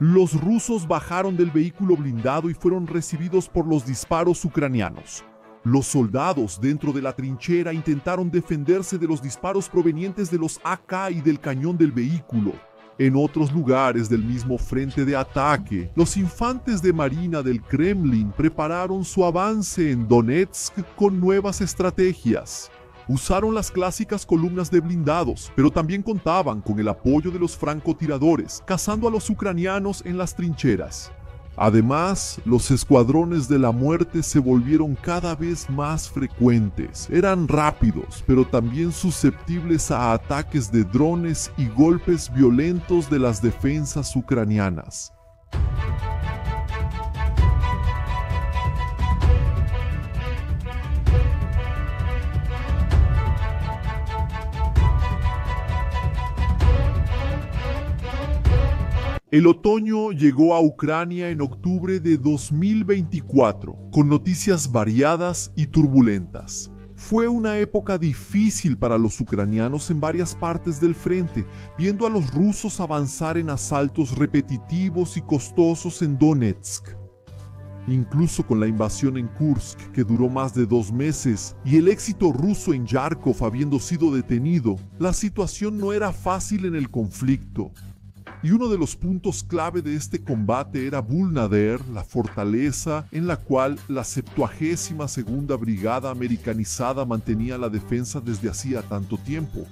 Los rusos bajaron del vehículo blindado y fueron recibidos por los disparos ucranianos. Los soldados dentro de la trinchera intentaron defenderse de los disparos provenientes de los AK y del cañón del vehículo. En otros lugares del mismo frente de ataque, los infantes de marina del Kremlin prepararon su avance en Donetsk con nuevas estrategias. Usaron las clásicas columnas de blindados, pero también contaban con el apoyo de los francotiradores, cazando a los ucranianos en las trincheras. Además, los escuadrones de la muerte se volvieron cada vez más frecuentes. Eran rápidos, pero también susceptibles a ataques de drones y golpes violentos de las defensas ucranianas. El otoño llegó a Ucrania en octubre de 2024, con noticias variadas y turbulentas. Fue una época difícil para los ucranianos en varias partes del frente, viendo a los rusos avanzar en asaltos repetitivos y costosos en Donetsk. Incluso con la invasión en Kursk, que duró más de 2 meses, y el éxito ruso en Yarkov habiendo sido detenido, la situación no era fácil en el conflicto. Y uno de los puntos clave de este combate era Vuhledar, la fortaleza en la cual la 72ª Brigada Americanizada mantenía la defensa desde hacía tanto tiempo.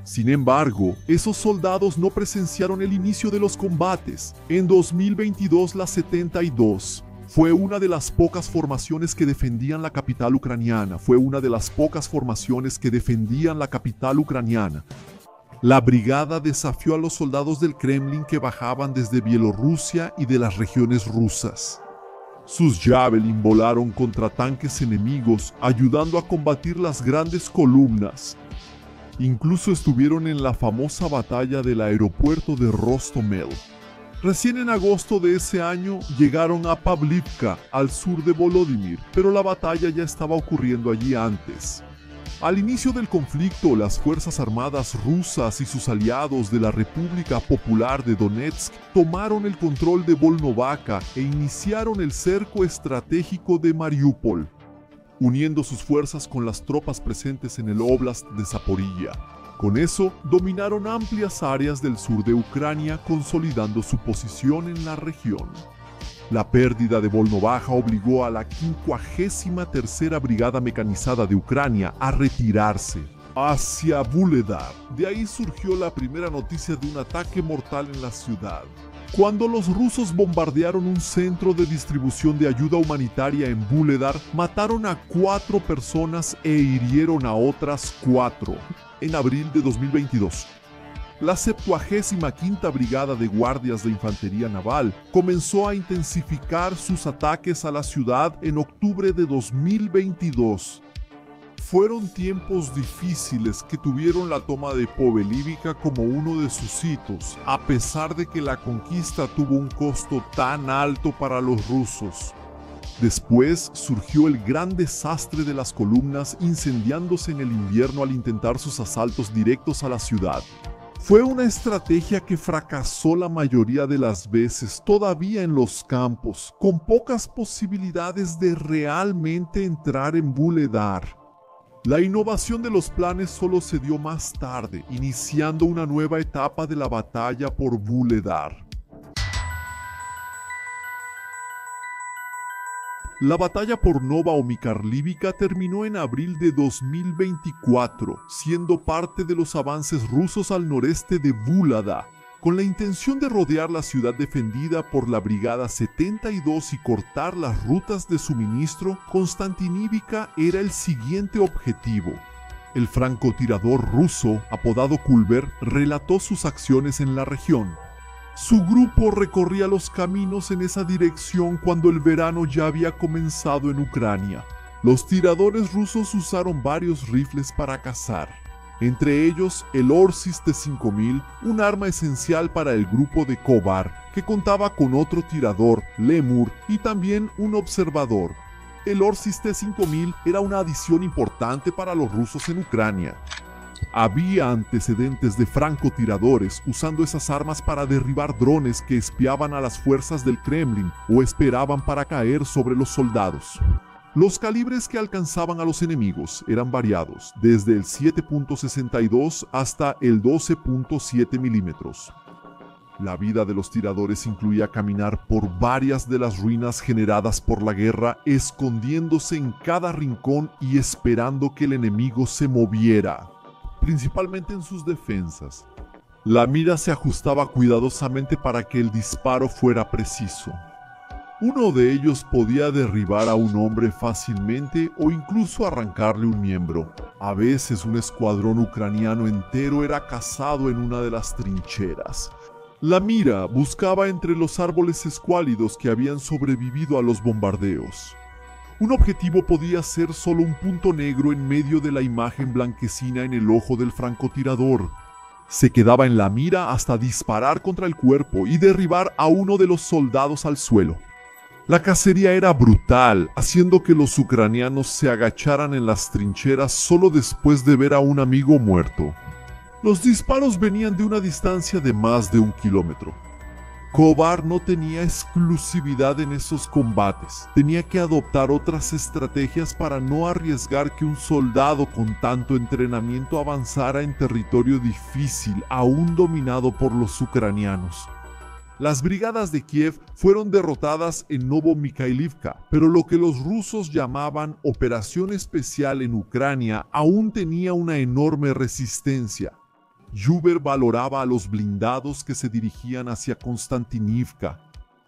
Sin embargo, esos soldados no presenciaron el inicio de los combates. En 2022, la 72 fue una de las pocas formaciones que defendían la capital ucraniana. La brigada desafió a los soldados del Kremlin que bajaban desde Bielorrusia y de las regiones rusas. Sus Javelin volaron contra tanques enemigos, ayudando a combatir las grandes columnas. Incluso estuvieron en la famosa batalla del aeropuerto de Rostomel. Recién en agosto de ese año llegaron a Pavlivka, al sur de Volodymyr, pero la batalla ya estaba ocurriendo allí antes. Al inicio del conflicto, las Fuerzas Armadas rusas y sus aliados de la República Popular de Donetsk tomaron el control de Volnovakha e iniciaron el cerco estratégico de Mariupol, uniendo sus fuerzas con las tropas presentes en el Oblast de Zaporilla. Con eso, dominaron amplias áreas del sur de Ucrania, consolidando su posición en la región. La pérdida de Volnovakha obligó a la 53ª Brigada Mecanizada de Ucrania a retirarse hacia Vuhledar. De ahí surgió la primera noticia de un ataque mortal en la ciudad. Cuando los rusos bombardearon un centro de distribución de ayuda humanitaria en Vuhledar, mataron a 4 personas e hirieron a otras 4 en abril de 2022. La 75ª Brigada de Guardias de Infantería Naval comenzó a intensificar sus ataques a la ciudad en octubre de 2022. Fueron tiempos difíciles que tuvieron la toma de Poveliivka como uno de sus hitos, a pesar de que la conquista tuvo un costo tan alto para los rusos. Después surgió el gran desastre de las columnas, incendiándose en el invierno al intentar sus asaltos directos a la ciudad. Fue una estrategia que fracasó la mayoría de las veces, todavía en los campos, con pocas posibilidades de realmente entrar en Vuhledar. La innovación de los planes solo se dio más tarde, iniciando una nueva etapa de la batalla por Vuhledar. La batalla por Nova o Mikharlivka terminó en abril de 2024, siendo parte de los avances rusos al noreste de Vuhledar, con la intención de rodear la ciudad defendida por la Brigada 72 y cortar las rutas de suministro. Konstantinivka era el siguiente objetivo. El francotirador ruso, apodado Kulber, relató sus acciones en la región. Su grupo recorría los caminos en esa dirección cuando el verano ya había comenzado en Ucrania. Los tiradores rusos usaron varios rifles para cazar, entre ellos el Orsis T-5000, un arma esencial para el grupo de Kovar, que contaba con otro tirador, Lemur, y también un observador. El Orsis T-5000 era una adición importante para los rusos en Ucrania. Había antecedentes de francotiradores usando esas armas para derribar drones que espiaban a las fuerzas del Kremlin o esperaban para caer sobre los soldados. Los calibres que alcanzaban a los enemigos eran variados, desde el 7.62 hasta el 12.7 milímetros. La vida de los tiradores incluía caminar por varias de las ruinas generadas por la guerra, escondiéndose en cada rincón y esperando que el enemigo se moviera, principalmente en sus defensas. La mira se ajustaba cuidadosamente para que el disparo fuera preciso. Uno de ellos podía derribar a un hombre fácilmente o incluso arrancarle un miembro. A veces un escuadrón ucraniano entero era cazado en una de las trincheras. La mira buscaba entre los árboles escuálidos que habían sobrevivido a los bombardeos. Un objetivo podía ser solo un punto negro en medio de la imagen blanquecina en el ojo del francotirador. Se quedaba en la mira hasta disparar contra el cuerpo y derribar a uno de los soldados al suelo. La cacería era brutal, haciendo que los ucranianos se agacharan en las trincheras solo después de ver a un amigo muerto. Los disparos venían de una distancia de más de 1 kilómetro. Kovar no tenía exclusividad en esos combates. Tenía que adoptar otras estrategias para no arriesgar que un soldado con tanto entrenamiento avanzara en territorio difícil, aún dominado por los ucranianos. Las brigadas de Kiev fueron derrotadas en Novomikhailivka, pero lo que los rusos llamaban Operación Especial en Ucrania aún tenía una enorme resistencia. Yuber valoraba a los blindados que se dirigían hacia Konstantinivka.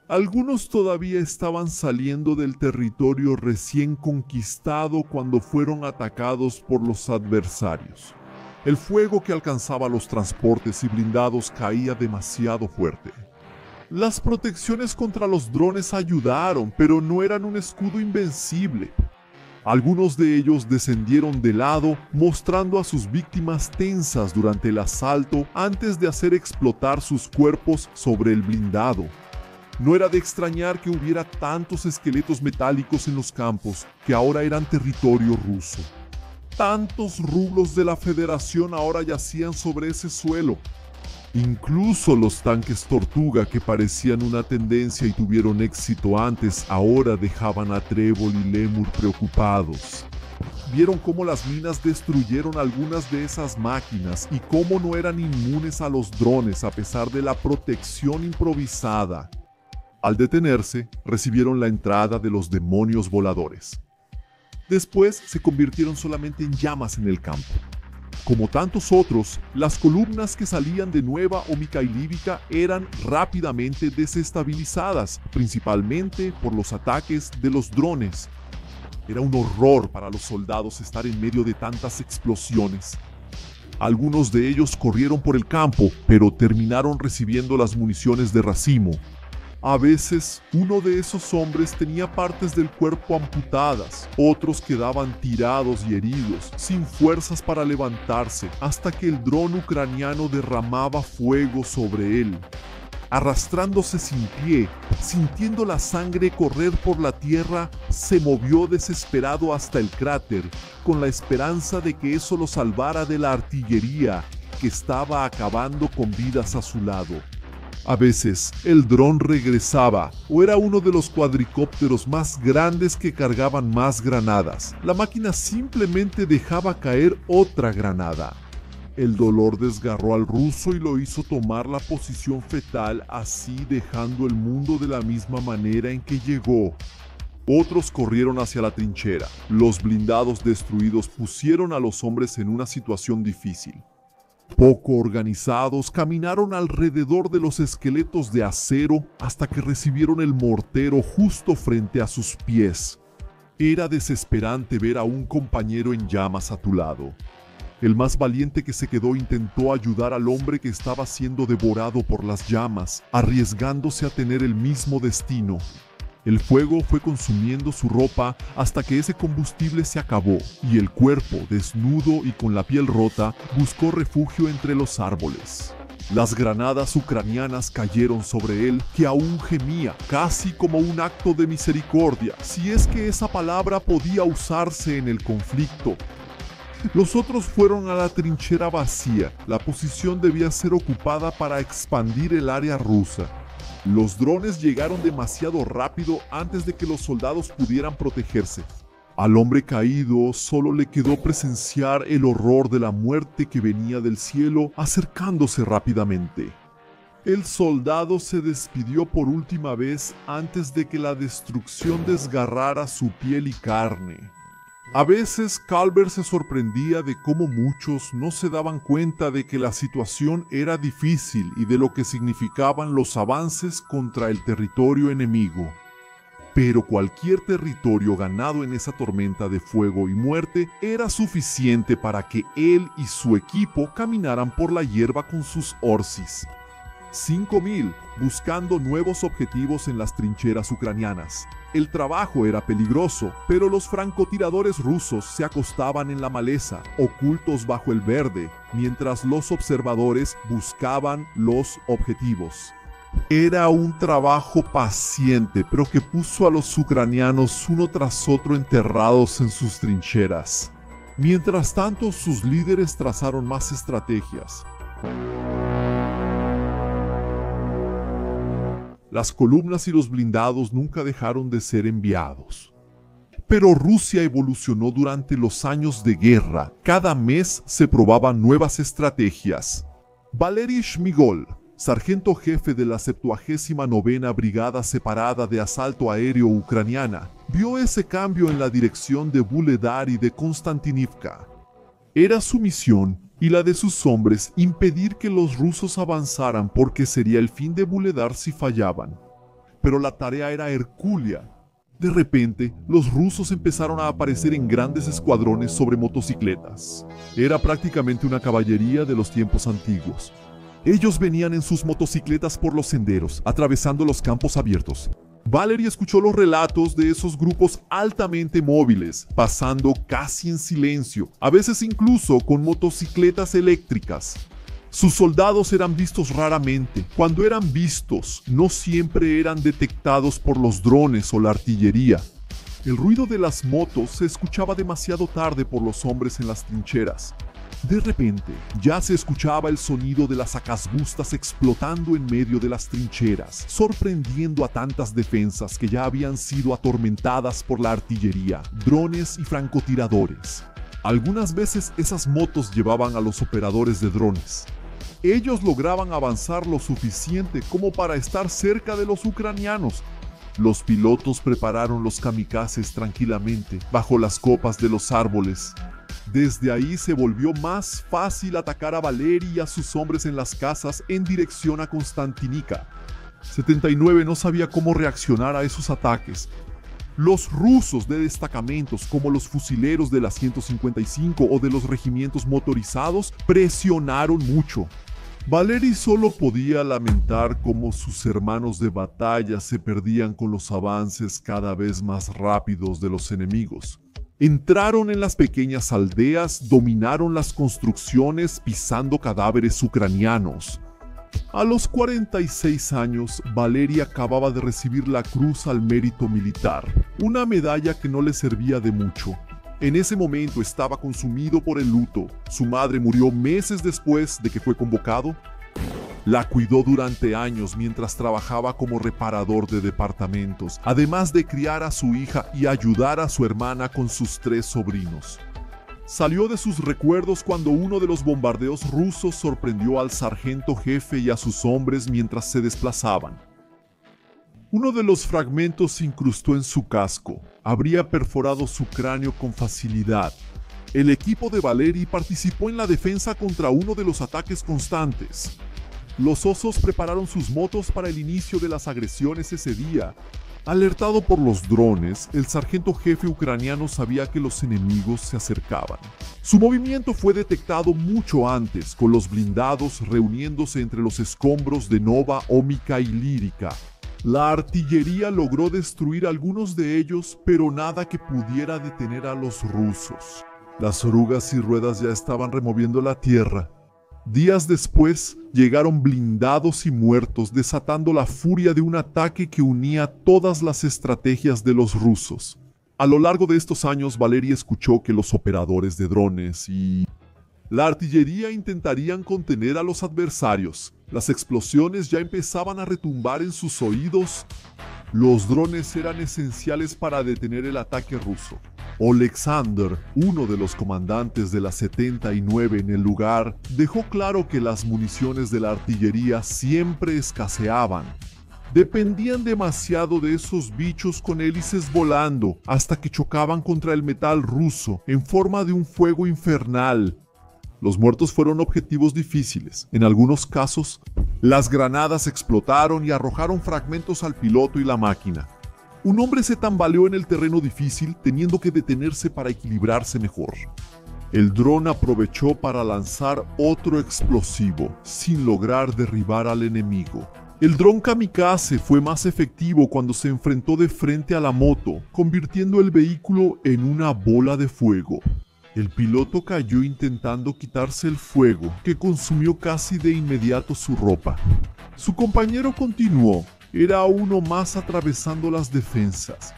Algunos todavía estaban saliendo del territorio recién conquistado cuando fueron atacados por los adversarios. El fuego que alcanzaba los transportes y blindados caía demasiado fuerte. Las protecciones contra los drones ayudaron, pero no eran un escudo invencible. Algunos de ellos descendieron de lado, mostrando a sus víctimas tensas durante el asalto antes de hacer explotar sus cuerpos sobre el blindado. No era de extrañar que hubiera tantos esqueletos metálicos en los campos, que ahora eran territorio ruso. Tantos rublos de la Federación ahora yacían sobre ese suelo. Incluso los tanques Tortuga, que parecían una tendencia y tuvieron éxito antes, ahora dejaban a Trébol y Lemur preocupados. Vieron cómo las minas destruyeron algunas de esas máquinas y cómo no eran inmunes a los drones a pesar de la protección improvisada. Al detenerse, recibieron la entrada de los demonios voladores. Después se convirtieron solamente en llamas en el campo. Como tantos otros, las columnas que salían de Nueva o Mikhailivka eran rápidamente desestabilizadas, principalmente por los ataques de los drones. Era un horror para los soldados estar en medio de tantas explosiones. Algunos de ellos corrieron por el campo, pero terminaron recibiendo las municiones de racimo. A veces, uno de esos hombres tenía partes del cuerpo amputadas, otros quedaban tirados y heridos, sin fuerzas para levantarse, hasta que el dron ucraniano derramaba fuego sobre él. Arrastrándose sin pie, sintiendo la sangre correr por la tierra, se movió desesperado hasta el cráter, con la esperanza de que eso lo salvara de la artillería, que estaba acabando con vidas a su lado. A veces, el dron regresaba, o era uno de los cuadricópteros más grandes que cargaban más granadas. La máquina simplemente dejaba caer otra granada. El dolor desgarró al ruso y lo hizo tomar la posición fetal, así dejando el mundo de la misma manera en que llegó. Otros corrieron hacia la trinchera. Los blindados destruidos pusieron a los hombres en una situación difícil. Poco organizados, caminaron alrededor de los esqueletos de acero hasta que recibieron el mortero justo frente a sus pies. Era desesperante ver a un compañero en llamas a tu lado. El más valiente que se quedó intentó ayudar al hombre que estaba siendo devorado por las llamas, arriesgándose a tener el mismo destino. El fuego fue consumiendo su ropa hasta que ese combustible se acabó y el cuerpo, desnudo y con la piel rota, buscó refugio entre los árboles. Las granadas ucranianas cayeron sobre él, que aún gemía, casi como un acto de misericordia, si es que esa palabra podía usarse en el conflicto. Los otros fueron a la trinchera vacía. La posición debía ser ocupada para expandir el área rusa. Los drones llegaron demasiado rápido antes de que los soldados pudieran protegerse. Al hombre caído solo le quedó presenciar el horror de la muerte que venía del cielo acercándose rápidamente. El soldado se despidió por última vez antes de que la destrucción desgarrara su piel y carne. A veces Calvert se sorprendía de cómo muchos no se daban cuenta de que la situación era difícil y de lo que significaban los avances contra el territorio enemigo. Pero cualquier territorio ganado en esa tormenta de fuego y muerte era suficiente para que él y su equipo caminaran por la hierba con sus Orsis. 5.000 buscando nuevos objetivos en las trincheras ucranianas. El trabajo era peligroso, pero los francotiradores rusos se acostaban en la maleza, ocultos bajo el verde, mientras los observadores buscaban los objetivos. Era un trabajo paciente, pero que puso a los ucranianos uno tras otro enterrados en sus trincheras. Mientras tanto, sus líderes trazaron más estrategias. Las columnas y los blindados nunca dejaron de ser enviados. Pero Rusia evolucionó durante los años de guerra. Cada mes se probaban nuevas estrategias. Valery Shmigol, sargento jefe de la 79ª Brigada Separada de Asalto Aéreo Ucraniana, vio ese cambio en la dirección de Vuhledar y de Konstantinivka. Era su misión y la de sus hombres impedir que los rusos avanzaran porque sería el fin de Vuhledar si fallaban. Pero la tarea era hercúlea. De repente, los rusos empezaron a aparecer en grandes escuadrones sobre motocicletas. Era prácticamente una caballería de los tiempos antiguos. Ellos venían en sus motocicletas por los senderos, atravesando los campos abiertos. Valery escuchó los relatos de esos grupos altamente móviles, pasando casi en silencio, a veces incluso con motocicletas eléctricas. Sus soldados eran vistos raramente. Cuando eran vistos, no siempre eran detectados por los drones o la artillería. El ruido de las motos se escuchaba demasiado tarde por los hombres en las trincheras. De repente, ya se escuchaba el sonido de las sacasbustas explotando en medio de las trincheras, sorprendiendo a tantas defensas que ya habían sido atormentadas por la artillería, drones y francotiradores. Algunas veces esas motos llevaban a los operadores de drones. Ellos lograban avanzar lo suficiente como para estar cerca de los ucranianos. Los pilotos prepararon los kamikazes tranquilamente, bajo las copas de los árboles. Desde ahí se volvió más fácil atacar a Valery y a sus hombres en las casas en dirección a Konstantinica. 79 no sabía cómo reaccionar a esos ataques. Los rusos de destacamentos como los fusileros de la 155 o de los regimientos motorizados presionaron mucho. Valery solo podía lamentar cómo sus hermanos de batalla se perdían con los avances cada vez más rápidos de los enemigos. Entraron en las pequeñas aldeas, dominaron las construcciones pisando cadáveres ucranianos. A los 46 años, Valery acababa de recibir la Cruz al Mérito Militar, una medalla que no le servía de mucho. En ese momento estaba consumido por el luto. Su madre murió meses después de que fue convocado. La cuidó durante años mientras trabajaba como reparador de departamentos, además de criar a su hija y ayudar a su hermana con sus 3 sobrinos. Salió de sus recuerdos cuando uno de los bombardeos rusos sorprendió al sargento jefe y a sus hombres mientras se desplazaban. Uno de los fragmentos se incrustó en su casco. Habría perforado su cráneo con facilidad. El equipo de Valery participó en la defensa contra uno de los ataques constantes. Los osos prepararon sus motos para el inicio de las agresiones ese día. Alertado por los drones, el sargento jefe ucraniano sabía que los enemigos se acercaban. Su movimiento fue detectado mucho antes, con los blindados reuniéndose entre los escombros de Nova, Ómica y Lírica. La artillería logró destruir algunos de ellos, pero nada que pudiera detener a los rusos. Las orugas y ruedas ya estaban removiendo la tierra. Días después, llegaron blindados y muertos, desatando la furia de un ataque que unía todas las estrategias de los rusos. A lo largo de estos años, Valery escuchó que los operadores de drones y la artillería intentarían contener a los adversarios. Las explosiones ya empezaban a retumbar en sus oídos. Los drones eran esenciales para detener el ataque ruso. Oleksandr, uno de los comandantes de la 79 en el lugar, dejó claro que las municiones de la artillería siempre escaseaban. Dependían demasiado de esos bichos con hélices volando hasta que chocaban contra el metal ruso en forma de un fuego infernal. Los muertos fueron objetivos difíciles. En algunos casos, las granadas explotaron y arrojaron fragmentos al piloto y la máquina. Un hombre se tambaleó en el terreno difícil, teniendo que detenerse para equilibrarse mejor. El dron aprovechó para lanzar otro explosivo, sin lograr derribar al enemigo. El dron kamikaze fue más efectivo cuando se enfrentó de frente a la moto, convirtiendo el vehículo en una bola de fuego. El piloto cayó intentando quitarse el fuego, que consumió casi de inmediato su ropa. Su compañero continuó. Era uno más atravesando las defensas.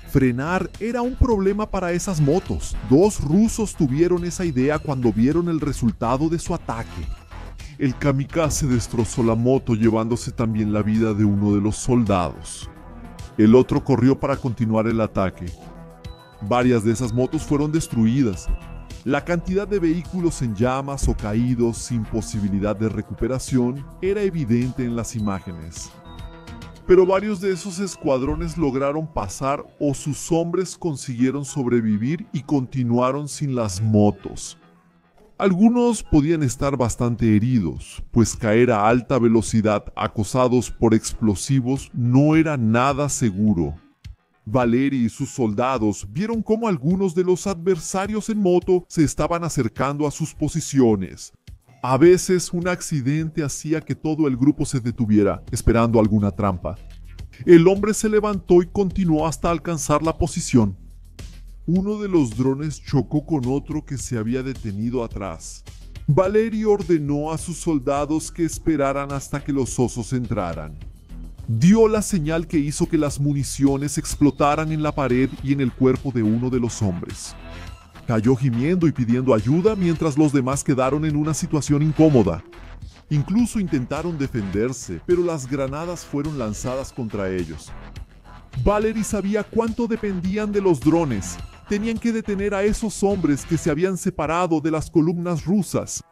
Frenar era un problema para esas motos. 2 rusos tuvieron esa idea cuando vieron el resultado de su ataque. El kamikaze destrozó la moto, llevándose también la vida de uno de los soldados. El otro corrió para continuar el ataque. Varias de esas motos fueron destruidas. La cantidad de vehículos en llamas o caídos sin posibilidad de recuperación era evidente en las imágenes. Pero varios de esos escuadrones lograron pasar o sus hombres consiguieron sobrevivir y continuaron sin las motos. Algunos podían estar bastante heridos, pues caer a alta velocidad acosados por explosivos no era nada seguro. Valery y sus soldados vieron cómo algunos de los adversarios en moto se estaban acercando a sus posiciones. A veces un accidente hacía que todo el grupo se detuviera, esperando alguna trampa. El hombre se levantó y continuó hasta alcanzar la posición. Uno de los drones chocó con otro que se había detenido atrás. Valery ordenó a sus soldados que esperaran hasta que los osos entraran. Dio la señal que hizo que las municiones explotaran en la pared y en el cuerpo de uno de los hombres. Cayó gimiendo y pidiendo ayuda mientras los demás quedaron en una situación incómoda. Incluso intentaron defenderse, pero las granadas fueron lanzadas contra ellos. Valery sabía cuánto dependían de los drones. Tenían que detener a esos hombres que se habían separado de las columnas rusas.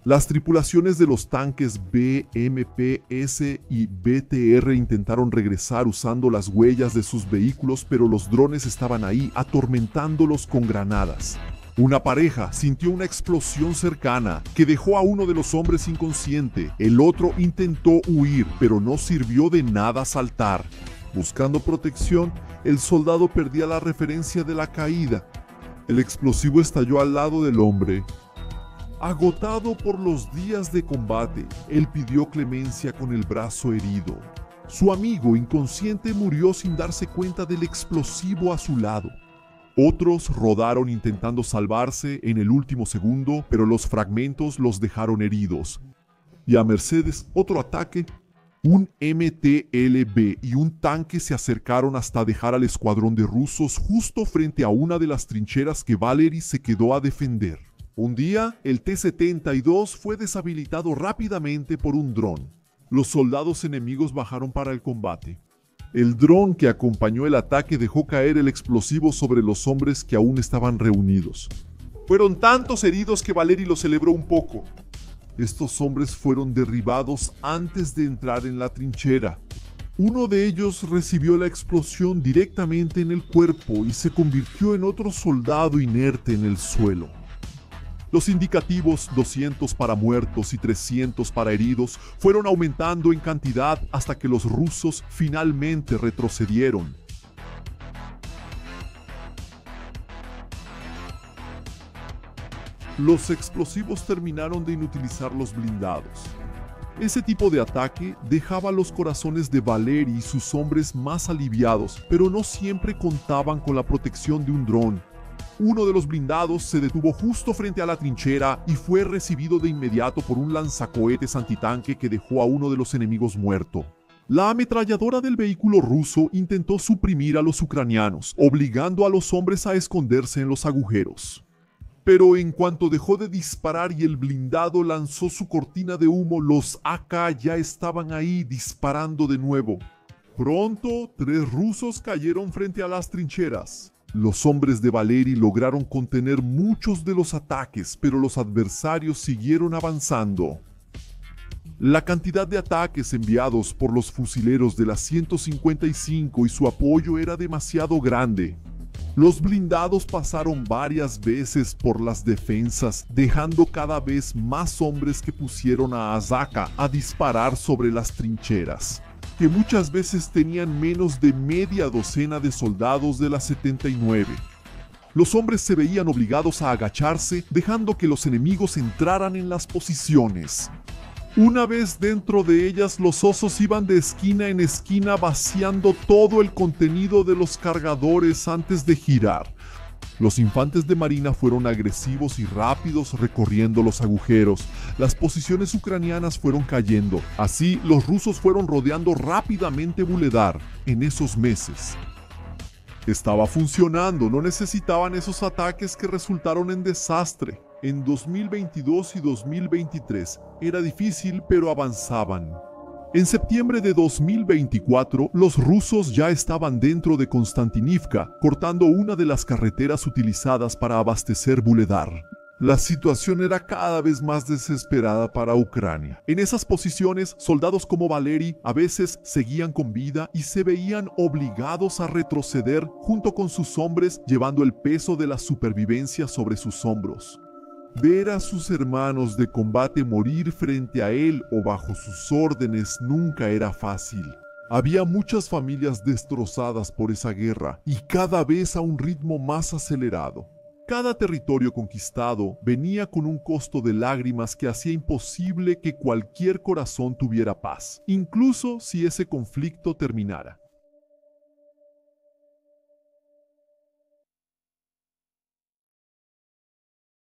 Las tripulaciones de los tanques BMPS y BTR intentaron regresar usando las huellas de sus vehículos, pero los drones estaban ahí atormentándolos con granadas. Una pareja sintió una explosión cercana que dejó a uno de los hombres inconsciente. El otro intentó huir, pero no sirvió de nada saltar. Buscando protección, el soldado perdía la referencia de la caída. El explosivo estalló al lado del hombre. Agotado por los días de combate, él pidió clemencia con el brazo herido. Su amigo inconsciente murió sin darse cuenta del explosivo a su lado. Otros rodaron intentando salvarse en el último segundo, pero los fragmentos los dejaron heridos. Y a Mercedes, otro ataque, un MTLB y un tanque se acercaron hasta dejar al escuadrón de rusos justo frente a una de las trincheras que Valery se quedó a defender. Un día, el T-72 fue deshabilitado rápidamente por un dron. Los soldados enemigos bajaron para el combate. El dron que acompañó el ataque dejó caer el explosivo sobre los hombres que aún estaban reunidos. Fueron tantos heridos que Valery lo celebró un poco. Estos hombres fueron derribados antes de entrar en la trinchera. Uno de ellos recibió la explosión directamente en el cuerpo y se convirtió en otro soldado inerte en el suelo. Los indicativos 200 para muertos y 300 para heridos fueron aumentando en cantidad hasta que los rusos finalmente retrocedieron. Los explosivos terminaron de inutilizar los blindados. Ese tipo de ataque dejaba los corazones de Valery y sus hombres más aliviados, pero no siempre contaban con la protección de un dron. Uno de los blindados se detuvo justo frente a la trinchera y fue recibido de inmediato por un lanzacohetes antitanque que dejó a uno de los enemigos muerto. La ametralladora del vehículo ruso intentó suprimir a los ucranianos, obligando a los hombres a esconderse en los agujeros. Pero en cuanto dejó de disparar y el blindado lanzó su cortina de humo, los AK ya estaban ahí disparando de nuevo. Pronto, 3 rusos cayeron frente a las trincheras. Los hombres de Valery lograron contener muchos de los ataques, pero los adversarios siguieron avanzando. La cantidad de ataques enviados por los fusileros de la 155 y su apoyo era demasiado grande. Los blindados pasaron varias veces por las defensas, dejando cada vez más hombres que pusieron a Azaka a disparar sobre las trincheras, que muchas veces tenían menos de media docena de soldados de la 79. Los hombres se veían obligados a agacharse, dejando que los enemigos entraran en las posiciones. Una vez dentro de ellas, los osos iban de esquina en esquina vaciando todo el contenido de los cargadores antes de girar. Los infantes de marina fueron agresivos y rápidos recorriendo los agujeros. Las posiciones ucranianas fueron cayendo. Así, los rusos fueron rodeando rápidamente Vuhledar en esos meses. Estaba funcionando, no necesitaban esos ataques que resultaron en desastre. En 2022 y 2023 era difícil, pero avanzaban. En septiembre de 2024, los rusos ya estaban dentro de Konstantinivka, cortando una de las carreteras utilizadas para abastecer Vuhledar. La situación era cada vez más desesperada para Ucrania. En esas posiciones, soldados como Valery a veces seguían con vida y se veían obligados a retroceder junto con sus hombres, llevando el peso de la supervivencia sobre sus hombros. Ver a sus hermanos de combate morir frente a él o bajo sus órdenes nunca era fácil. Había muchas familias destrozadas por esa guerra y cada vez a un ritmo más acelerado. Cada territorio conquistado venía con un costo de lágrimas que hacía imposible que cualquier corazón tuviera paz, incluso si ese conflicto terminara.